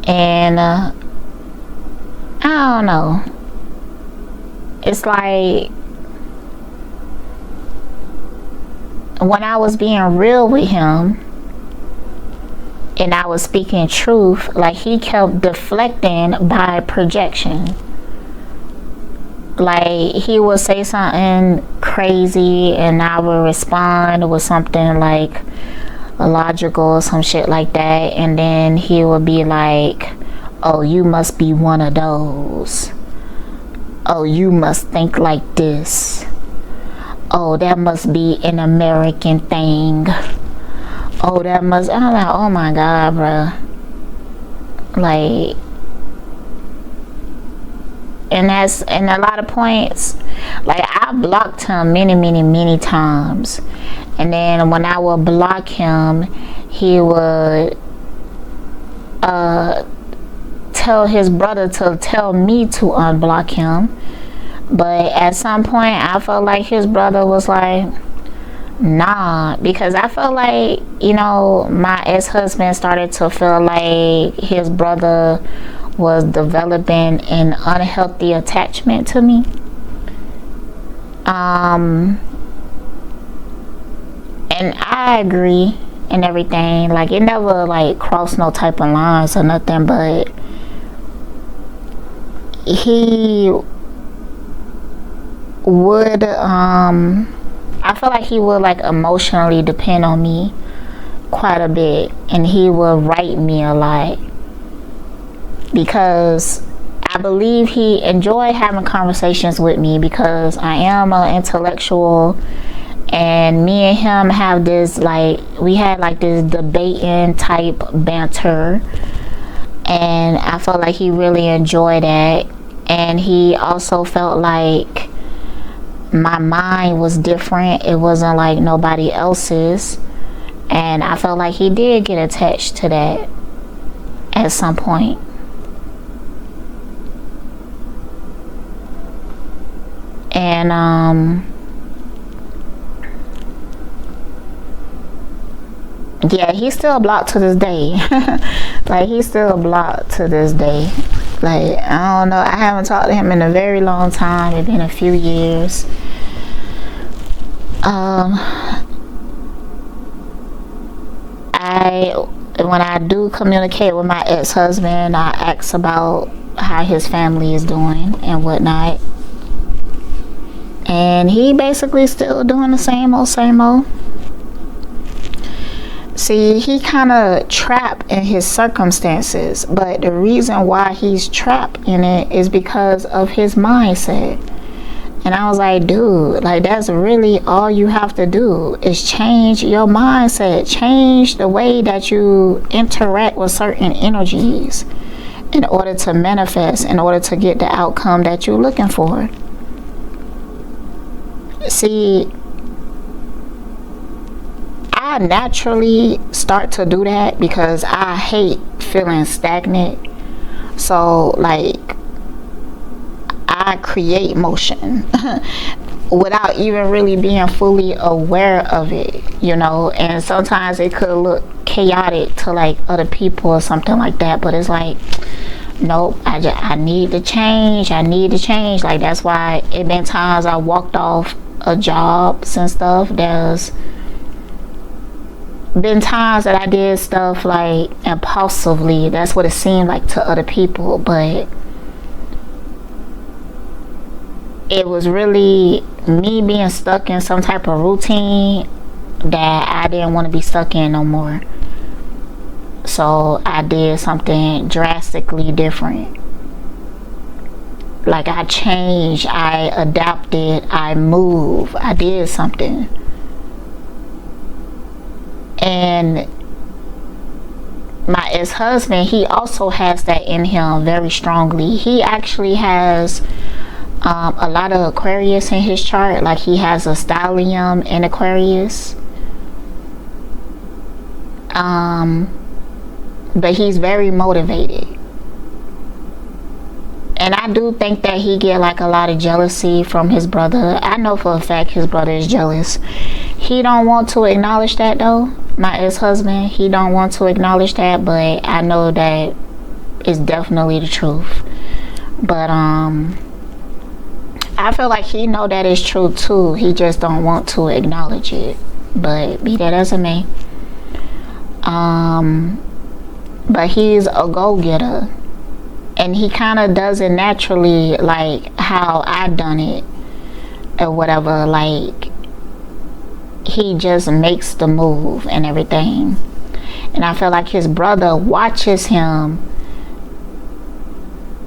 And I don't know. It's like, when I was being real with him, and I was speaking truth, like he kept deflecting by projection. Like he would say something crazy and I would respond with something like illogical or some shit like that, and then he would be like, oh, you must be one of those. Oh, you must think like this. Oh, that must be an American thing. Oh, that must. I'm like, oh my God, bruh. Like, and that's in a lot of points. Like, I blocked him many times. And then when I would block him, he would tell his brother to tell me to unblock him. But at some point, I felt like his brother was like, nah, because I felt like, you know, my ex-husband started to feel like his brother was developing an unhealthy attachment to me. And I agree and everything. Like, it never like crossed no type of lines or nothing, but he would I feel like he would like emotionally depend on me quite a bit, and he would write me a lot because I believe he enjoyed having conversations with me because I am an intellectual, and me and him have this like, we had like this debating type banter, and I felt like he really enjoyed that. And he also felt like my mind was different. It wasn't like nobody else's. And I felt like he did get attached to that at some point. And yeah, he's still blocked to this day. Like, he's still blocked to this day. Like, I don't know, I haven't talked to him in a very long time. It's been a few years. When I do communicate with my ex-husband, I ask about how his family is doing and whatnot. And he basically still doing the same old. See, he kind of trapped in his circumstances, but the reason why he's trapped in it is because of his mindset. And I was like, dude, like, that's really all you have to do is change your mindset, change the way that you interact with certain energies in order to manifest, in order to get the outcome that you're looking for. See, I naturally start to do that because I hate feeling stagnant. So, like, I create motion without even really being fully aware of it, you know. And sometimes it could look chaotic to like other people or something like that, but it's like, nope, I need to change. Like, that's why it been times I walked off of jobs and stuff. There's been times that I did stuff like impulsively. That's what it seemed like to other people, but it was really me being stuck in some type of routine that I didn't want to be stuck in no more. So I did something drastically different. Like, I changed, I adapted, I moved, I did something. And my ex-husband, he also has that in him very strongly. He actually has a lot of Aquarius in his chart. Like, he has a stellium in Aquarius. But he's very motivated. And I do think that he get like a lot of jealousy from his brother. I know for a fact his brother is jealous. He don't want to acknowledge that though. My ex-husband, he don't want to acknowledge that, but I know that it's definitely the truth. But I feel like he know that it's true too. He just don't want to acknowledge it. But be that as it may, but he's a go-getter, and he kind of does it naturally, like how I done it or whatever. Like, he just makes the move and everything. And I feel like his brother watches him,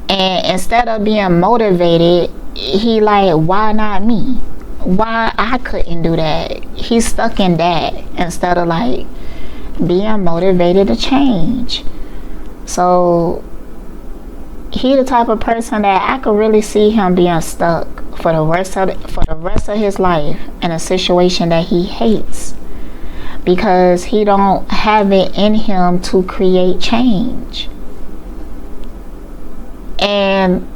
and instead of being motivated, he like, why not me? Why I couldn't do that? He's stuck in that instead of like being motivated to change. So he the type of person that I could really see him being stuck for the rest of his life in a situation that he hates, because he don't have it in him to create change. And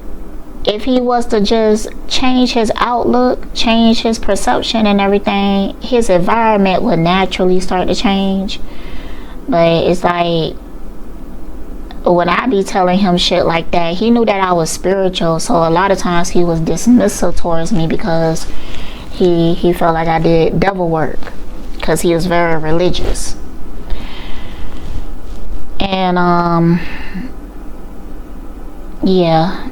if he was to just change his outlook, change his perception and everything, his environment would naturally start to change. But it's like, when I be telling him shit like that, he knew that I was spiritual, so a lot of times he was dismissive towards me because he felt like I did devil work, because he was very religious. And yeah,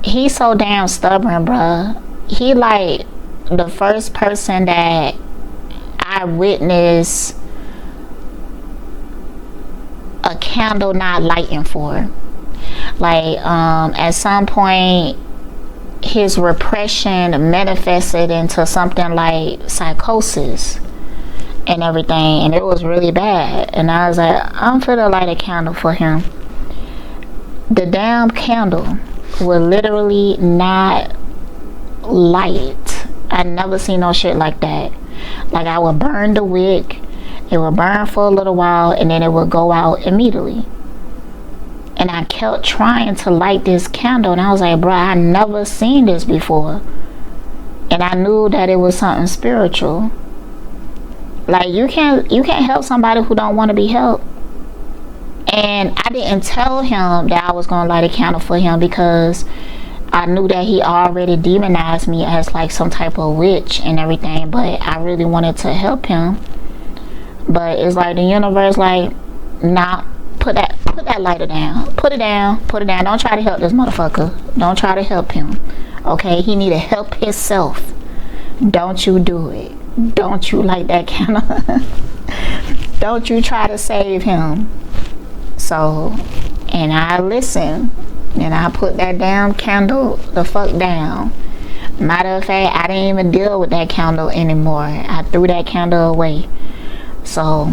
he's so damn stubborn, bruh. He like the first person that I witnessed a candle not lighting for. Like, at some point his repression manifested into something like psychosis and everything, and it was really bad. And I was like, I'm finna light a candle for him. The damn candle would literally not light. I never seen no shit like that. Like, I would burn the wick, it would burn for a little while, and then it would go out immediately. And I kept trying to light this candle, and I was like, bro, I never seen this before. And I knew that it was something spiritual. Like, you can't help somebody who don't want to be helped. And I didn't tell him that I was gonna light a candle for him, because I knew that he already demonized me as like some type of witch and everything. But I really wanted to help him. But it's like the universe like, nah, put that lighter down. Put it down. Don't try to help this motherfucker. Don't try to help him. Okay, he need to help himself. Don't you do it. Don't you light that candle. Don't you try to save him. So, and I listened, and I put that damn candle the fuck down. Matter of fact, I didn't even deal with that candle anymore. I threw that candle away. So,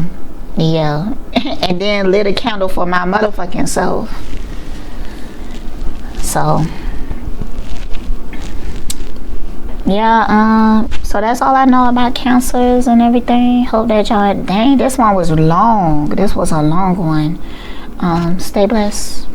yeah. And then lit a candle for my motherfucking self. So, yeah, so that's all I know about cancers and everything. Hope that y'all, dang, this one was long. This was a long one. Stay blessed.